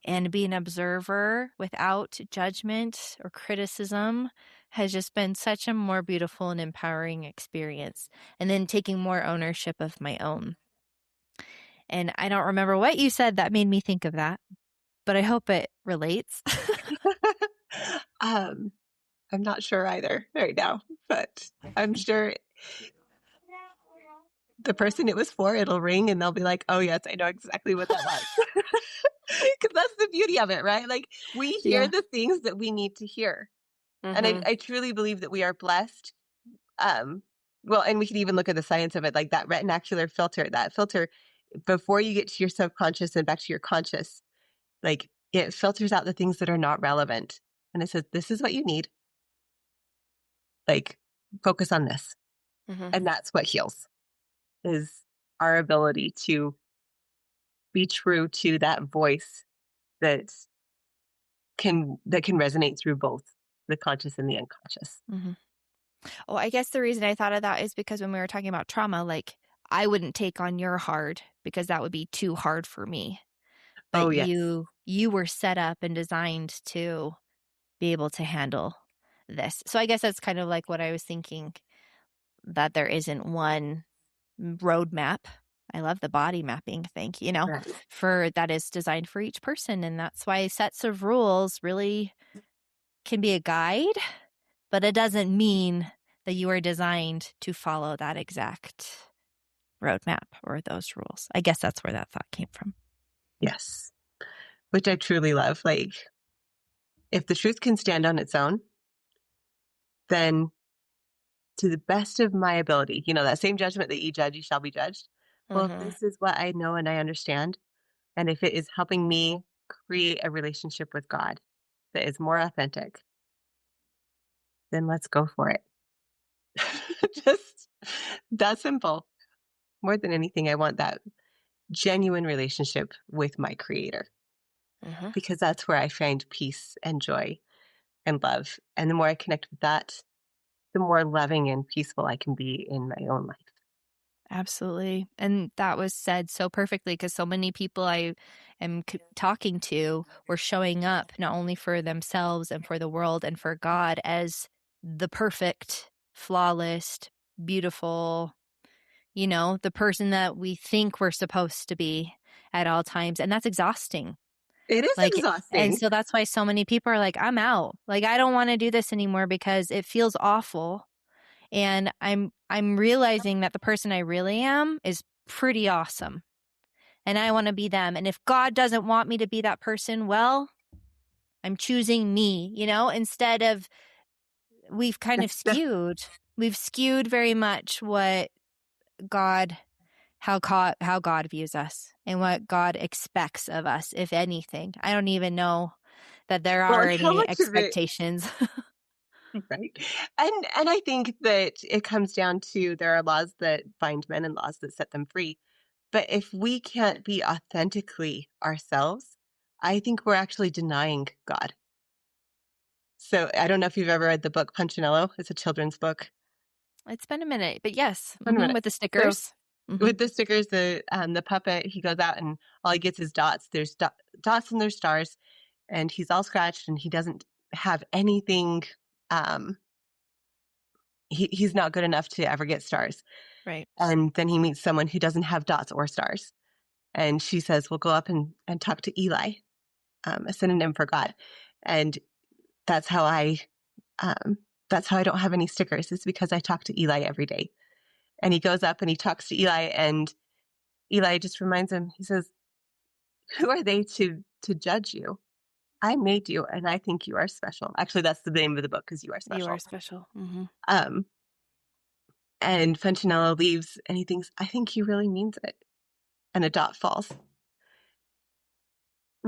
Speaker 1: and be an observer without judgment or criticism has just been such a more beautiful and empowering experience. And then taking more ownership of my own. And I don't remember what you said that made me think of that, but I hope it relates.
Speaker 2: I'm not sure either right now, but I'm sure the person it was for, it'll ring and they'll be like, oh yes, I know exactly what that was. Because that's the beauty of it, right? Like we hear the things that we need to hear. And I truly believe that we are blessed. Well, and we can even look at the science of it, like that retinacular filter, before you get to your subconscious and back to your conscious, like it filters out the things that are not relevant. And it says, this is what you need. Like focus on this. And that's what heals, is our ability to be true to that voice that can resonate through both the conscious and the unconscious.
Speaker 1: Oh, I guess the reason I thought of that is because when we were talking about trauma, like I wouldn't take on your hard because that would be too hard for me. But you were set up and designed to be able to handle this. So I guess that's kind of like what I was thinking, that there isn't one roadmap. I love the body mapping thing, for that is designed for each person. And that's why sets of rules really can be a guide, but it doesn't mean that you are designed to follow that exact roadmap or those rules. I guess that's where that thought came from.
Speaker 2: Yes. Which I truly love. Like, if the truth can stand on its own, then to the best of my ability, that same judgment that you judge, you shall be judged. Well, if this is what I know and I understand, and if it is helping me create a relationship with God that is more authentic, then let's go for it. Just that simple. More than anything, I want that genuine relationship with my creator, because that's where I find peace and joy and love. And the more I connect with that, the more loving and peaceful I can be in my own life.
Speaker 1: Absolutely. And that was said so perfectly, because so many people I am talking to were showing up not only for themselves and for the world and for God as the perfect, flawless, beautiful, the person that we think we're supposed to be at all times. And that's exhausting.
Speaker 2: It is exhausting.
Speaker 1: And so that's why so many people are like, I'm out. Like, I don't want to do this anymore because it feels awful. And I'm realizing that the person I really am is pretty awesome. And I want to be them. And if God doesn't want me to be that person, well, I'm choosing me, instead of we've kind of skewed. We've skewed very much what how God views us and what God expects of us, if anything. I don't even know that there are any expectations.
Speaker 2: Right. And I think that it comes down to, there are laws that bind men and laws that set them free. But if we can't be authentically ourselves, I think we're actually denying God. So I don't know if you've ever read the book Punchinello. It's a children's book.
Speaker 1: It's been a minute, but yes,
Speaker 2: Wait a minute.
Speaker 1: with the
Speaker 2: So
Speaker 1: stickers.
Speaker 2: with the stickers, the puppet, he goes out and all he gets is dots. There's dots and there's stars, and he's all scratched and he doesn't have anything. He's not good enough to ever get stars.
Speaker 1: Right.
Speaker 2: And then he meets someone who doesn't have dots or stars. And she says, "We'll go up and talk to Eli, a synonym for God." And that's how I don't have any stickers. It's because I talk to Eli every day. And he goes up and he talks to Eli, and Eli just reminds him, he says, "Who are they to judge you? I made you, and I think you are special." Actually, that's the name of the book, because you are
Speaker 1: You are
Speaker 2: special.
Speaker 1: special.
Speaker 2: Um, and Punchinello leaves, and he thinks, "I think he really means it." And a dot falls.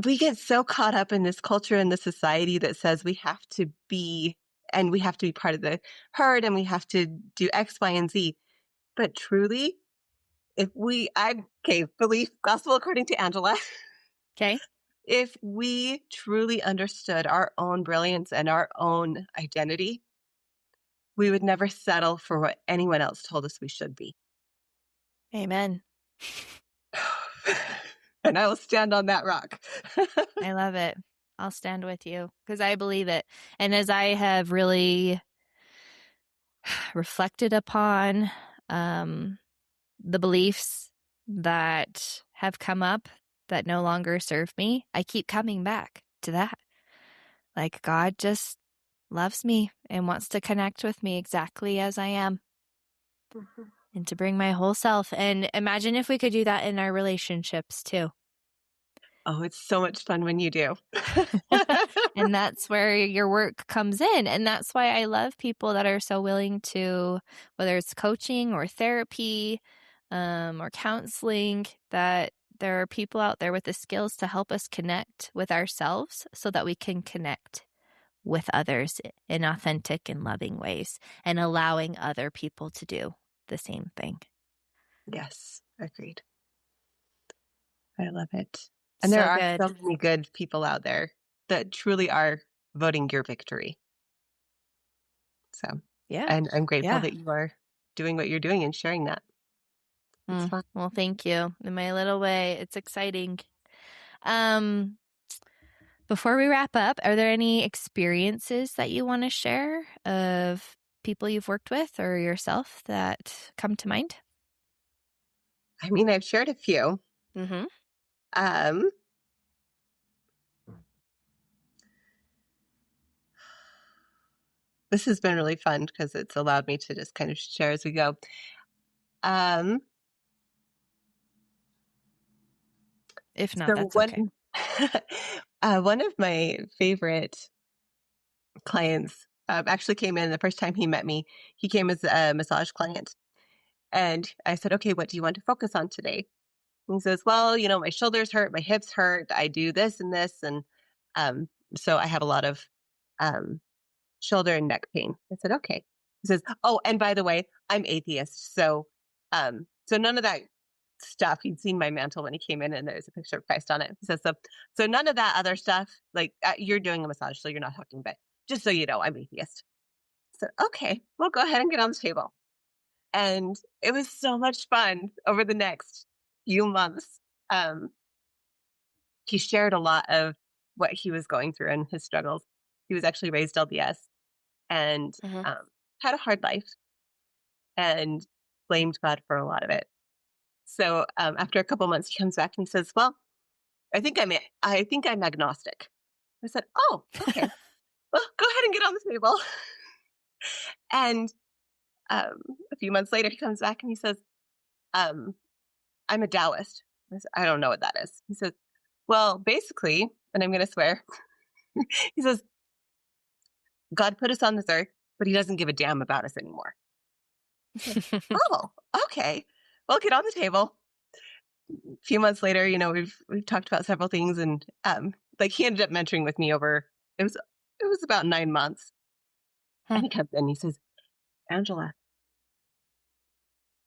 Speaker 2: We get so caught up in this culture and this society that says we have to be, and we have to be part of the herd, and we have to do X, Y, and Z. But truly, belief, gospel according to Angela,
Speaker 1: Okay.
Speaker 2: if we truly understood our own brilliance and our own identity, we would never settle for what anyone else told us we should be.
Speaker 1: Amen.
Speaker 2: And I will stand on that rock.
Speaker 1: I love it. I'll stand with you because I believe it. And as I have really reflected upon the beliefs that have come up that no longer serve me, I keep coming back to that. Like God just loves me and wants to connect with me exactly as I am and to bring my whole self. And imagine if we could do that in our relationships too.
Speaker 2: Oh, it's so much fun when you do.
Speaker 1: And that's where your work comes in. And that's why I love people that are so willing to, whether it's coaching or therapy or counseling, that there are people out there with the skills to help us connect with ourselves so that we can connect with others in authentic and loving ways and allowing other people to do the same thing.
Speaker 2: Yes, agreed. I love it. And there
Speaker 1: So
Speaker 2: are
Speaker 1: good.
Speaker 2: so many good people out there that truly are voting your victory. So,
Speaker 1: Yeah.
Speaker 2: and I'm grateful
Speaker 1: Yeah.
Speaker 2: that you are doing what you're doing and sharing that. It's fun.
Speaker 1: Well, thank you. In my little way, it's exciting. Before we wrap up, are there any experiences that you want to share of people you've worked with or yourself that come to mind?
Speaker 2: I mean, I've shared a few.
Speaker 1: Mm-hmm.
Speaker 2: This has been really fun because it's allowed me to just kind of share as we go.
Speaker 1: If not,
Speaker 2: So
Speaker 1: that's okay.
Speaker 2: one of my favorite clients actually came in the first time he met me. He came as a massage client. And I said, "Okay, what do you want to focus on today?" And he says, "Well, my shoulders hurt, my hips hurt. I do this and this. And so I have a lot of shoulder and neck pain." I said, "Okay." He says, "Oh, and by the way, I'm atheist. So none of that stuff." He'd seen my mantle when he came in, and there's a picture of Christ on it. He says, so none of that other stuff, like you're doing a massage, so you're not talking about, just so you know, I'm atheist." I said, "Okay, well, go ahead and get on the table." And it was so much fun over the next few months. He shared a lot of what he was going through and his struggles. He was actually raised LDS and
Speaker 1: Mm-hmm.
Speaker 2: had a hard life and blamed God for a lot of it. So after a couple months, he comes back and he says, "Well, I think I'm agnostic." I said, "Oh, okay. Well, go ahead and get on the table." And a few months later, he comes back and he says, "I'm a Taoist." I said, "I don't know what that is." He says, "Well, basically," and I'm going to swear, he says, "God put us on this earth, but he doesn't give a damn about us anymore." I said, "Oh, okay. Well, get on the table." A few months later, we've talked about several things, and like he ended up mentoring with me over it was about 9 months. And he comes in and he says, "Angela,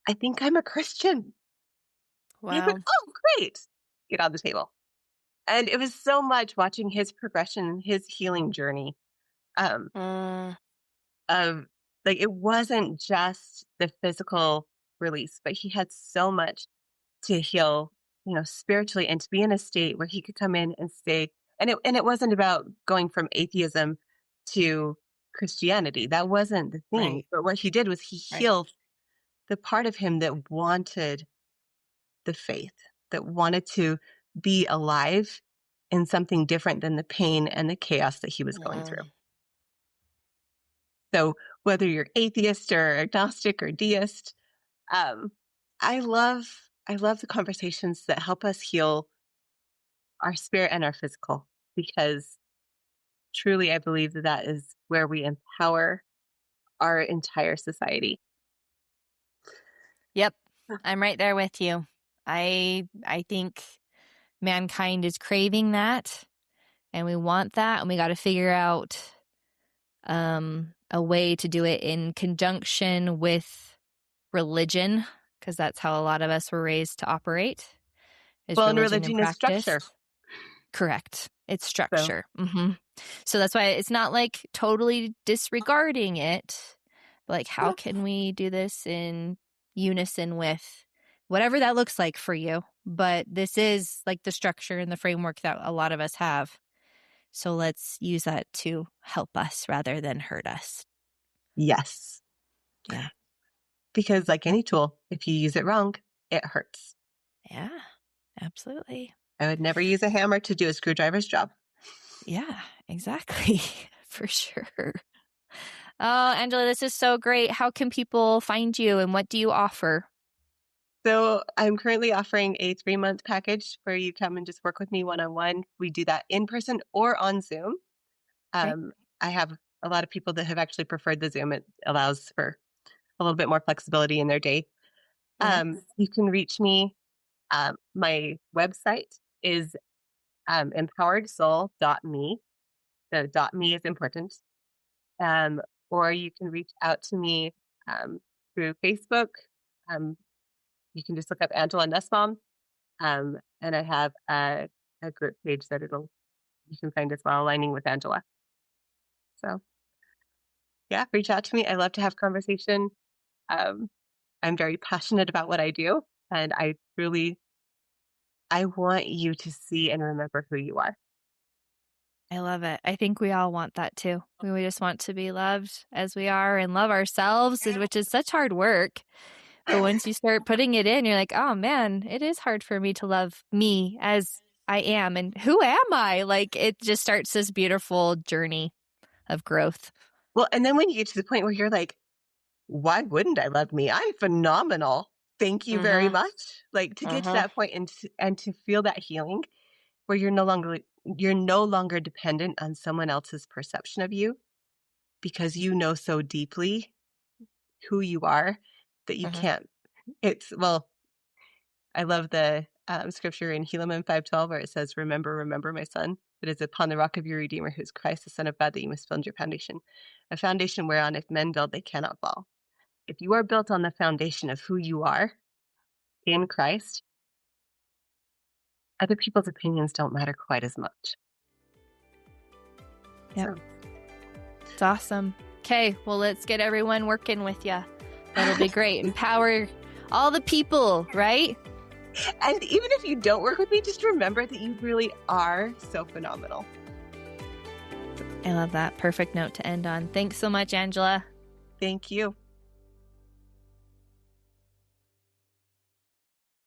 Speaker 2: I think I'm a Christian." He was like,
Speaker 1: Wow.
Speaker 2: oh, great. Get on the table. And it was so much watching his progression, his healing journey. Um,
Speaker 1: Mm,
Speaker 2: of like it wasn't just the physical release, but he had so much to heal, spiritually, and to be in a state where he could come in and stay. And it wasn't about going from atheism to Christianity. That wasn't the theme.
Speaker 1: right.
Speaker 2: But what he did was he
Speaker 1: Right.
Speaker 2: healed the part of him that wanted the faith, that wanted to be alive in something different than the pain and the chaos that he was going through.
Speaker 1: Mm.
Speaker 2: So whether you're atheist or agnostic or deist, um, I love the conversations that help us heal our spirit and our physical, because truly I believe that that is where we empower our entire society.
Speaker 1: Yep. I'm right there with you. I think mankind is craving that, and we want that, and we got to figure out a way to do it in conjunction with religion, because that's how a lot of us were raised to operate, is
Speaker 2: Well, and
Speaker 1: religion and
Speaker 2: religion is
Speaker 1: practice.
Speaker 2: structure.
Speaker 1: Correct. It's
Speaker 2: So
Speaker 1: structure. So that's why it's not like totally disregarding it, but like, how
Speaker 2: yeah.
Speaker 1: can we do this in unison with whatever that looks like for you? But this is like the structure and the framework that a lot of us have. So let's use that to help us rather than hurt us.
Speaker 2: Yes.
Speaker 1: Yeah.
Speaker 2: Because like any tool, if you use it wrong, it hurts.
Speaker 1: Yeah, absolutely.
Speaker 2: I would never use a hammer to do a screwdriver's job.
Speaker 1: Yeah, exactly. For sure. Oh, Angela, this is so great. How can people find you and what do you offer?
Speaker 2: So I'm currently offering a 3-month package where you come and just work with me one-on-one. We do that in person or on Zoom.
Speaker 1: Okay.
Speaker 2: I have a lot of people that have actually preferred the Zoom. It allows for a little bit more flexibility in their day.
Speaker 1: Yeah.
Speaker 2: You can reach me. My website is empoweredsoul.me. The .me is important. Or you can reach out to me through Facebook. Um, you can just look up Angela Nusbaum. And I have a group page that you can find as well, Aligning with Angela. So yeah, reach out to me. I love to have conversation. Um, I'm very passionate about what I do, and I want you to see and remember who you are.
Speaker 1: I love it. I think we all want that too. We just want to be loved as we are and love ourselves, which is such hard work. But once you start putting it in, you're like, oh man, it is hard for me to love me as I am. And who am I? Like, it just starts this beautiful journey of growth.
Speaker 2: Well, and then when you get to the point where you're like, why wouldn't I love me? I'm phenomenal. Thank you very
Speaker 1: Mm-hmm.
Speaker 2: much. Like to get to
Speaker 1: Mm-hmm.
Speaker 2: that point and to feel that healing where you're no longer dependent on someone else's perception of you, because you know so deeply who you are that you
Speaker 1: Mm-hmm.
Speaker 2: can't. I love the scripture in Helaman 5:12 where it says, remember, remember, my son, it is upon the rock of your Redeemer, who is Christ, the Son of God, that you must build your foundation, a foundation whereon if men build, they cannot fall. If you are built on the foundation of who you are in Christ, other people's opinions don't matter quite as much.
Speaker 1: Yep.
Speaker 2: So.
Speaker 1: It's awesome. Okay, well, let's get everyone working with you. That'll be great. Empower all the people, right?
Speaker 2: And even if you don't work with me, just remember that you really are so phenomenal.
Speaker 1: I love that. Perfect note to end on. Thanks so much, Angela.
Speaker 2: Thank you.